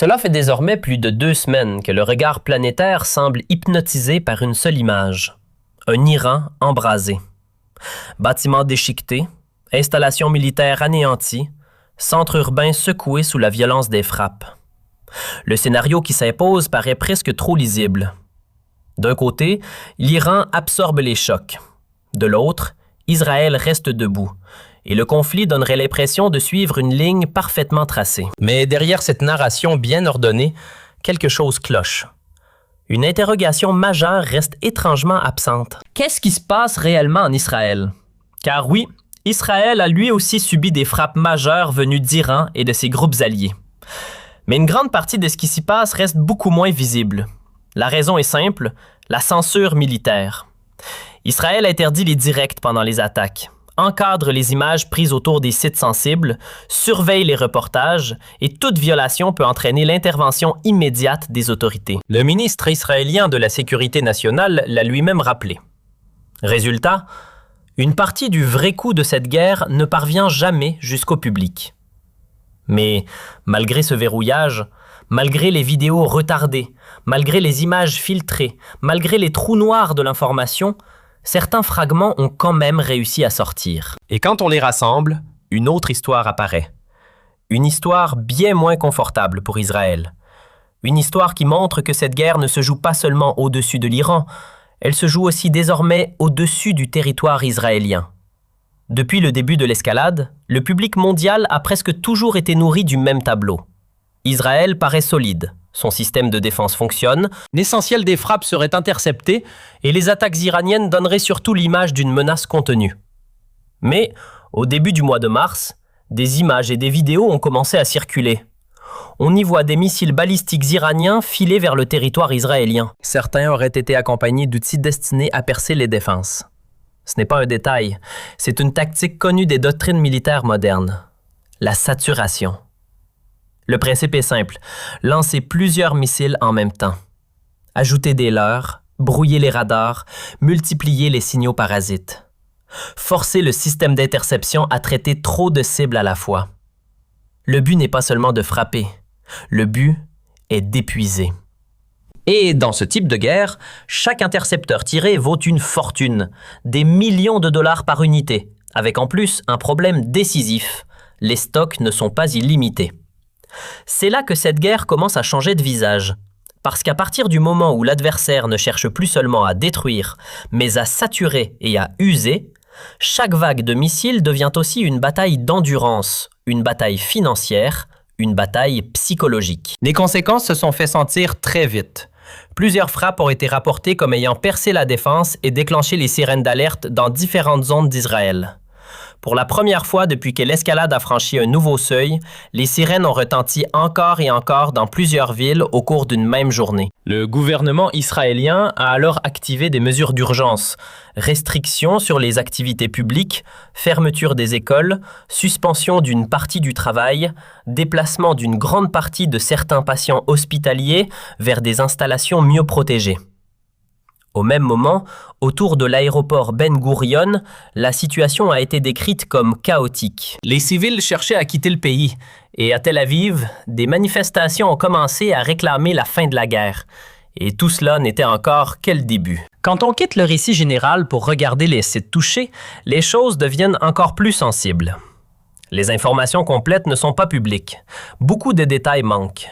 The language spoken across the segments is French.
Cela fait désormais plus de 2 semaines que le regard planétaire semble hypnotisé par une seule image. Un Iran embrasé. Bâtiments déchiquetés, installations militaires anéanties, centre urbain secoué sous la violence des frappes. Le scénario qui s'impose paraît presque trop lisible. D'un côté, l'Iran absorbe les chocs. De l'autre, Israël reste debout. Et le conflit donnerait l'impression de suivre une ligne parfaitement tracée. Mais derrière cette narration bien ordonnée, quelque chose cloche. Une interrogation majeure reste étrangement absente. Qu'est-ce qui se passe réellement en Israël? Car oui, Israël a lui aussi subi des frappes majeures venues d'Iran et de ses groupes alliés. Mais une grande partie de ce qui s'y passe reste beaucoup moins visible. La raison est simple, la censure militaire. Israël interdit les directs pendant les attaques, encadre les images prises autour des sites sensibles, surveille les reportages et toute violation peut entraîner l'intervention immédiate des autorités. Le ministre israélien de la Sécurité nationale l'a lui-même rappelé. Résultat, une partie du vrai coût de cette guerre ne parvient jamais jusqu'au public. Mais malgré ce verrouillage, malgré les vidéos retardées, malgré les images filtrées, malgré les trous noirs de l'information, certains fragments ont quand même réussi à sortir. Et quand on les rassemble, une autre histoire apparaît. Une histoire bien moins confortable pour Israël. Une histoire qui montre que cette guerre ne se joue pas seulement au-dessus de l'Iran, elle se joue aussi désormais au-dessus du territoire israélien. Depuis le début de l'escalade, le public mondial a presque toujours été nourri du même tableau. Israël paraît solide. Son système de défense fonctionne, l'essentiel des frappes serait intercepté et les attaques iraniennes donneraient surtout l'image d'une menace contenue. Mais, au début du mois de mars, des images et des vidéos ont commencé à circuler. On y voit des missiles balistiques iraniens filer vers le territoire israélien. Certains auraient été accompagnés d'outils destinés à percer les défenses. Ce n'est pas un détail, c'est une tactique connue des doctrines militaires modernes. La saturation. Le principe est simple, lancer plusieurs missiles en même temps. Ajouter des leurres, brouiller les radars, multiplier les signaux parasites. Forcer le système d'interception à traiter trop de cibles à la fois. Le but n'est pas seulement de frapper, le but est d'épuiser. Et dans ce type de guerre, chaque intercepteur tiré vaut une fortune, des millions de dollars par unité, avec en plus un problème décisif, les stocks ne sont pas illimités. C'est là que cette guerre commence à changer de visage. Parce qu'à partir du moment où l'adversaire ne cherche plus seulement à détruire, mais à saturer et à user, chaque vague de missiles devient aussi une bataille d'endurance, une bataille financière, une bataille psychologique. Les conséquences se sont fait sentir très vite. Plusieurs frappes ont été rapportées comme ayant percé la défense et déclenché les sirènes d'alerte dans différentes zones d'Israël. Pour la première fois depuis que l'escalade a franchi un nouveau seuil, les sirènes ont retenti encore et encore dans plusieurs villes au cours d'une même journée. Le gouvernement israélien a alors activé des mesures d'urgence, restrictions sur les activités publiques, fermeture des écoles, suspension d'une partie du travail, déplacement d'une grande partie de certains patients hospitaliers vers des installations mieux protégées. Au même moment, autour de l'aéroport Ben Gourion, la situation a été décrite comme chaotique. Les civils cherchaient à quitter le pays et à Tel Aviv, des manifestations ont commencé à réclamer la fin de la guerre. Et tout cela n'était encore que le début. Quand on quitte le récit général pour regarder les sites touchés, les choses deviennent encore plus sensibles. Les informations complètes ne sont pas publiques. Beaucoup de détails manquent.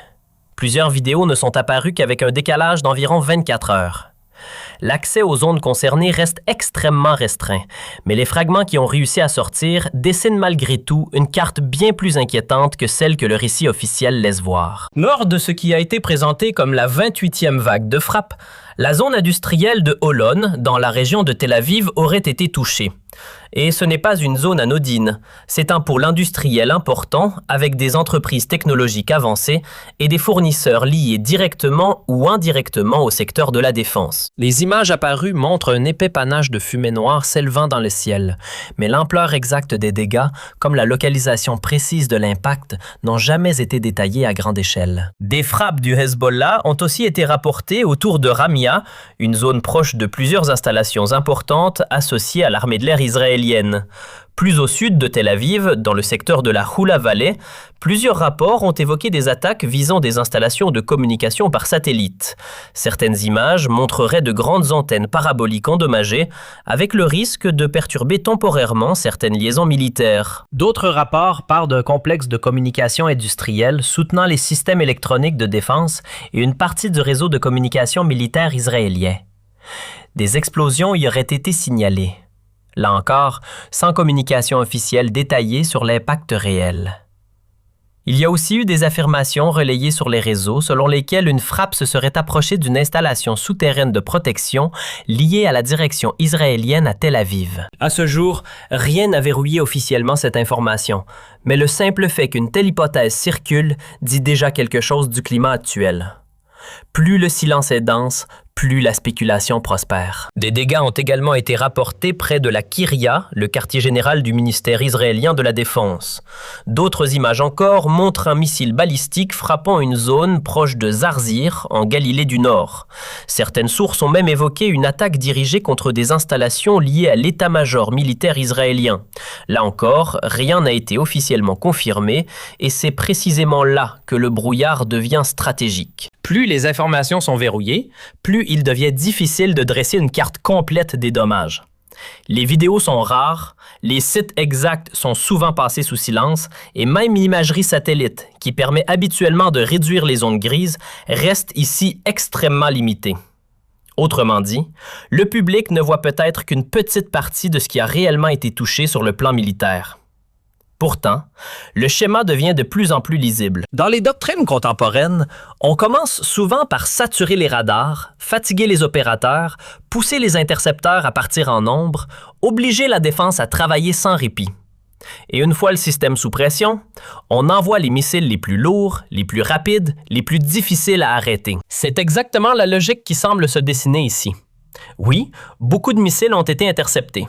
Plusieurs vidéos ne sont apparues qu'avec un décalage d'environ 24 heures. L'accès aux zones concernées reste extrêmement restreint, mais les fragments qui ont réussi à sortir dessinent malgré tout une carte bien plus inquiétante que celle que le récit officiel laisse voir. Lors de ce qui a été présenté comme la 28e vague de frappe, la zone industrielle de Holon, dans la région de Tel Aviv, aurait été touchée. Et ce n'est pas une zone anodine, c'est un pôle industriel important avec des entreprises technologiques avancées et des fournisseurs liés directement ou indirectement au secteur de la défense. Les images apparues montrent un épais panache de fumée noire s'élevant dans le ciel, mais l'ampleur exacte des dégâts, comme la localisation précise de l'impact, n'ont jamais été détaillées à grande échelle. Des frappes du Hezbollah ont aussi été rapportées autour de Ramia, une zone proche de plusieurs installations importantes associées à l'armée de l'air israélienne. Plus au sud de Tel Aviv, dans le secteur de la Hula Valley, plusieurs rapports ont évoqué des attaques visant des installations de communication par satellite. Certaines images montreraient de grandes antennes paraboliques endommagées, avec le risque de perturber temporairement certaines liaisons militaires. D'autres rapports parlent d'un complexe de communication industrielle soutenant les systèmes électroniques de défense et une partie du réseau de communication militaire israélien. Des explosions y auraient été signalées. Là encore, sans communication officielle détaillée sur l'impact réel. Il y a aussi eu des affirmations relayées sur les réseaux selon lesquelles une frappe se serait approchée d'une installation souterraine de protection liée à la direction israélienne à Tel Aviv. À ce jour, rien n'a verrouillé officiellement cette information, mais le simple fait qu'une telle hypothèse circule dit déjà quelque chose du climat actuel. Plus le silence est dense, plus la spéculation prospère. Des dégâts ont également été rapportés près de la Kiryat, le quartier général du ministère israélien de la Défense. D'autres images encore montrent un missile balistique frappant une zone proche de Zarzir, en Galilée du Nord. Certaines sources ont même évoqué une attaque dirigée contre des installations liées à l'état-major militaire israélien. Là encore, rien n'a été officiellement confirmé, et c'est précisément là que le brouillard devient stratégique. Plus les informations sont verrouillées, plus il devient difficile de dresser une carte complète des dommages. Les vidéos sont rares, les sites exacts sont souvent passés sous silence et même l'imagerie satellite, qui permet habituellement de réduire les zones grises, reste ici extrêmement limitée. Autrement dit, le public ne voit peut-être qu'une petite partie de ce qui a réellement été touché sur le plan militaire. Pourtant, le schéma devient de plus en plus lisible. Dans les doctrines contemporaines, on commence souvent par saturer les radars, fatiguer les opérateurs, pousser les intercepteurs à partir en nombre, obliger la défense à travailler sans répit. Et une fois le système sous pression, on envoie les missiles les plus lourds, les plus rapides, les plus difficiles à arrêter. C'est exactement la logique qui semble se dessiner ici. Oui, beaucoup de missiles ont été interceptés.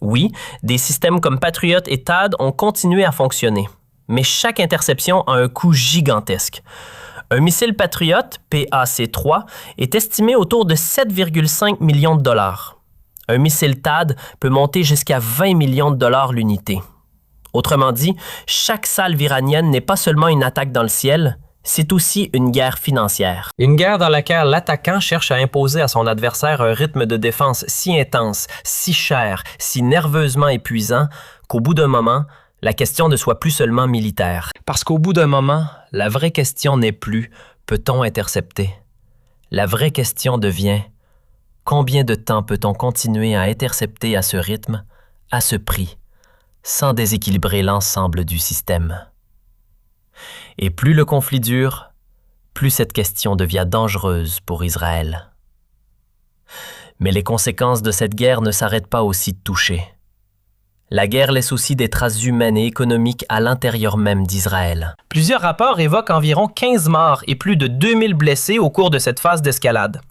Oui, des systèmes comme Patriot et THAAD ont continué à fonctionner, mais chaque interception a un coût gigantesque. Un missile Patriot, PAC-3, est estimé autour de 7,5 millions de dollars. Un missile THAAD peut monter jusqu'à 20 millions de dollars l'unité. Autrement dit, chaque salve iranienne n'est pas seulement une attaque dans le ciel, c'est aussi une guerre financière. Une guerre dans laquelle l'attaquant cherche à imposer à son adversaire un rythme de défense si intense, si cher, si nerveusement épuisant, qu'au bout d'un moment, la question ne soit plus seulement militaire. Parce qu'au bout d'un moment, la vraie question n'est plus « peut-on intercepter ?» La vraie question devient « combien de temps peut-on continuer à intercepter à ce rythme, à ce prix, sans déséquilibrer l'ensemble du système ?» Et plus le conflit dure, plus cette question devient dangereuse pour Israël. Mais les conséquences de cette guerre ne s'arrêtent pas au site touché. La guerre laisse aussi des traces humaines et économiques à l'intérieur même d'Israël. Plusieurs rapports évoquent environ 15 morts et plus de 2000 blessés au cours de cette phase d'escalade.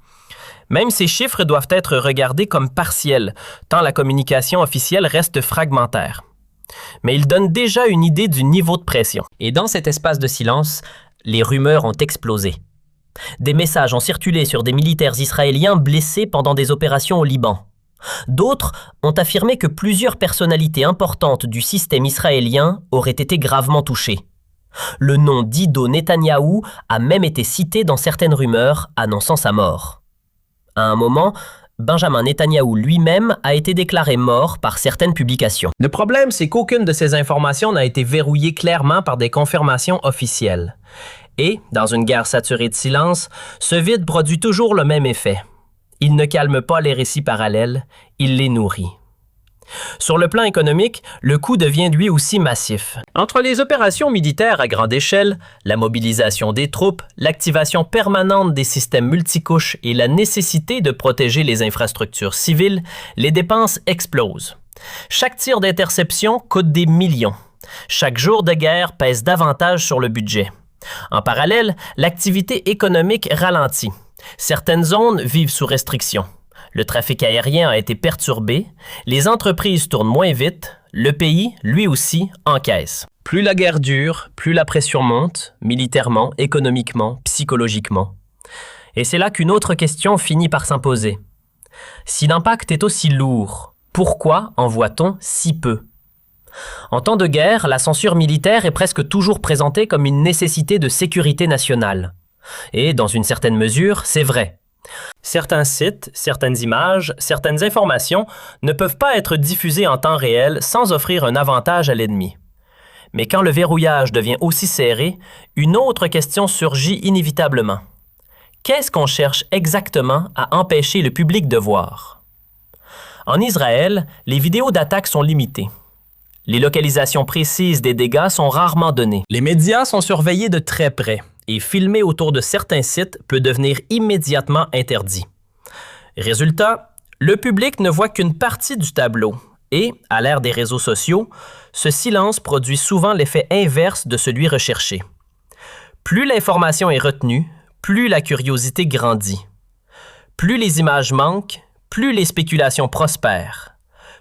Même ces chiffres doivent être regardés comme partiels, tant la communication officielle reste fragmentaire. Mais il donne déjà une idée du niveau de pression. Et dans cet espace de silence, les rumeurs ont explosé. Des messages ont circulé sur des militaires israéliens blessés pendant des opérations au Liban. D'autres ont affirmé que plusieurs personnalités importantes du système israélien auraient été gravement touchées. Le nom d'Ido Netanyahou a même été cité dans certaines rumeurs annonçant sa mort. À un moment, Benjamin Netanyahou lui-même a été déclaré mort par certaines publications. Le problème, c'est qu'aucune de ces informations n'a été verrouillée clairement par des confirmations officielles. Et, dans une guerre saturée de silence, ce vide produit toujours le même effet. Il ne calme pas les récits parallèles, il les nourrit. Sur le plan économique, le coût devient lui aussi massif. Entre les opérations militaires à grande échelle, la mobilisation des troupes, l'activation permanente des systèmes multicouches et la nécessité de protéger les infrastructures civiles, les dépenses explosent. Chaque tir d'interception coûte des millions. Chaque jour de guerre pèse davantage sur le budget. En parallèle, l'activité économique ralentit. Certaines zones vivent sous restriction. Le trafic aérien a été perturbé, les entreprises tournent moins vite, le pays, lui aussi, encaisse. Plus la guerre dure, plus la pression monte, militairement, économiquement, psychologiquement. Et c'est là qu'une autre question finit par s'imposer. Si l'impact est aussi lourd, pourquoi en voit-on si peu? En temps de guerre, la censure militaire est presque toujours présentée comme une nécessité de sécurité nationale. Et, dans une certaine mesure, c'est vrai. Certains sites, certaines images, certaines informations ne peuvent pas être diffusées en temps réel sans offrir un avantage à l'ennemi. Mais quand le verrouillage devient aussi serré, une autre question surgit inévitablement. Qu'est-ce qu'on cherche exactement à empêcher le public de voir? En Israël, les vidéos d'attaque sont limitées. Les localisations précises des dégâts sont rarement données. Les médias sont surveillés de très près et filmer autour de certains sites peut devenir immédiatement interdit. Résultat, le public ne voit qu'une partie du tableau et, à l'ère des réseaux sociaux, ce silence produit souvent l'effet inverse de celui recherché. Plus l'information est retenue, plus la curiosité grandit. Plus les images manquent, plus les spéculations prospèrent.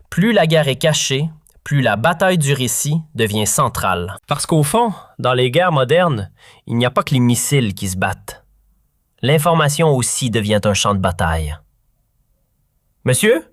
Plus la guerre est cachée, plus la bataille du récit devient centrale. Parce qu'au fond, dans les guerres modernes, il n'y a pas que les missiles qui se battent. L'information aussi devient un champ de bataille. Monsieur?